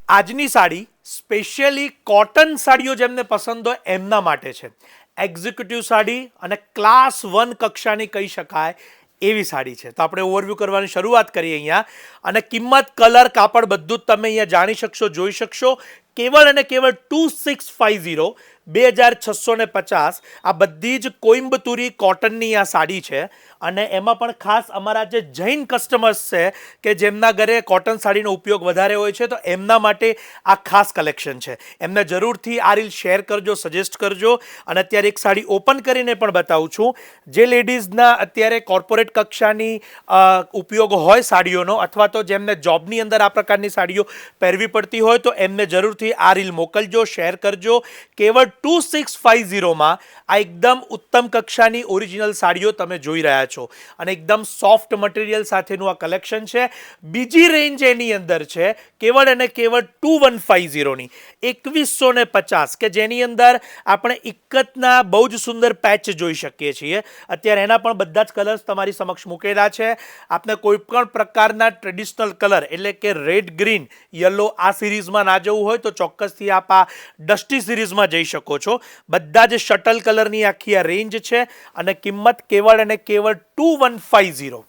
આજની sari specially cotton સાડીઓ જેમને પસંદ હોય એમના માટે છે. એક્ઝિક્યુટિવ સાડી અને ક્લાસ 1 કક્ષાની કહી શકાય એવી સાડી છે. તો આપણે ઓવરવ્યૂ કરવાની શરૂઆત કરીએ અહીંયા. અને કિંમત, કલર, કાપડ બધું જ તમે અહીંયા જાણી શકશો, જોઈ શકશો. કેવળ અને કેવળ 2650, 2650 આ બધી જ કોઇમ્બતુરી કોટનની આ સાડી છે. અને એમાં પણ ખાસ અમારા જે જૈન કસ્ટમર્સ છે કે જેમના ઘરે કોટન સાડીનો ઉપયોગ વધારે હોય છે, તો એમના માટે આ ખાસ કલેક્શન છે. એમને જરૂરથી આ રીલ શેર કરજો, સજેસ્ટ કરજો. અને અત્યારે એક સાડી ઓપન કરીને પણ બતાવું છું. જે લેડીઝના અત્યારે કોર્પોરેટ કક્ષાની ઉપયોગ હોય સાડીઓનો, અથવા તો જેમને જોબની અંદર આ પ્રકારની સાડીઓ પહેરવી પડતી હોય, તો એમને જરૂરથી આ રીલ મોકલજો, શેર કરજો. કેવળ 2650માં આ એકદમ ઉત્તમ કક્ષાની ઓરિજિનલ સાડીઓ તમે જોઈ રહ્યા છો. અને એકદમ સોફ્ટ મટીરિયલ સાથેનું આ કલેક્શન છે. બીજી રેન્જ એની અંદર છે કેવળ અને કેવળ 2150ની 2150, કે જેની અંદર આપણે ઇક્કતના બહુ જ સુંદર પેચ જોઈ શકીએ છીએ. અત્યારે એના પણ બધા જ કલર્સ તમારી સમક્ષ મૂકેલા છે. આપને કોઈ પણ પ્રકારના ટ્રેડિશનલ કલર એટલે કે રેડ, ગ્રીન, યલો આ સિરીઝમાં ના જવું હોય તો ચોક્કસથી આપ આ ડસ્ટી સિરીઝમાં જઈ શકો છો. બધા જ શટલ કલરની આખી આ રેન્જ છે. અને કિંમત કેવળ અને કેવળ 2150.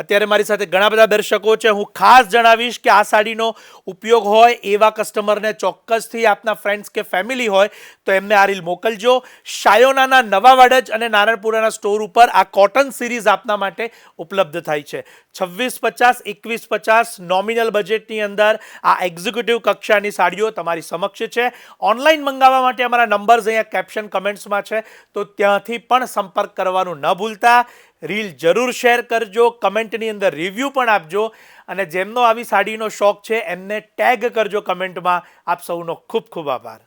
અત્યારે મારી સાથે ઘણા બધા દર્શકો છે. હું ખાસ જણાવીશ કે આ સાડીનો ઉપયોગ હોય એવા કસ્ટમરને ચોક્કસથી આપના ફ્રેન્ડ્સ કે ફેમિલી હોય તો એમને આ રીલ મોકલજો. શાયોનાના નવા વાડજ અને નારણપુરાના સ્ટોર ઉપર આ કોટન સિરીઝ આપના માટે ઉપલબ્ધ થાય છે. 2650, 2150 નોમિનલ બજેટની અંદર આ એક્ઝિક્યુટિવ કક્ષાની સાડીઓ તમારી સમક્ષ છે. ઓનલાઈન મંગાવવા માટે અમારા નંબર્સ અહીંયા કેપ્શન કમેન્ટ્સમાં છે, તો ત્યાંથી પણ સંપર્ક કરવાનું ન ભૂલતા. રીલ જરૂર શેર કરજો, કમેન્ટની અંદર રિવ્યૂ પણ આપજો. અને જેમનો આવી સાડીનો શોખ છે એમને ટેગ કરજો કમેન્ટમાં. આપ સૌનો ખૂબ ખૂબ આભાર.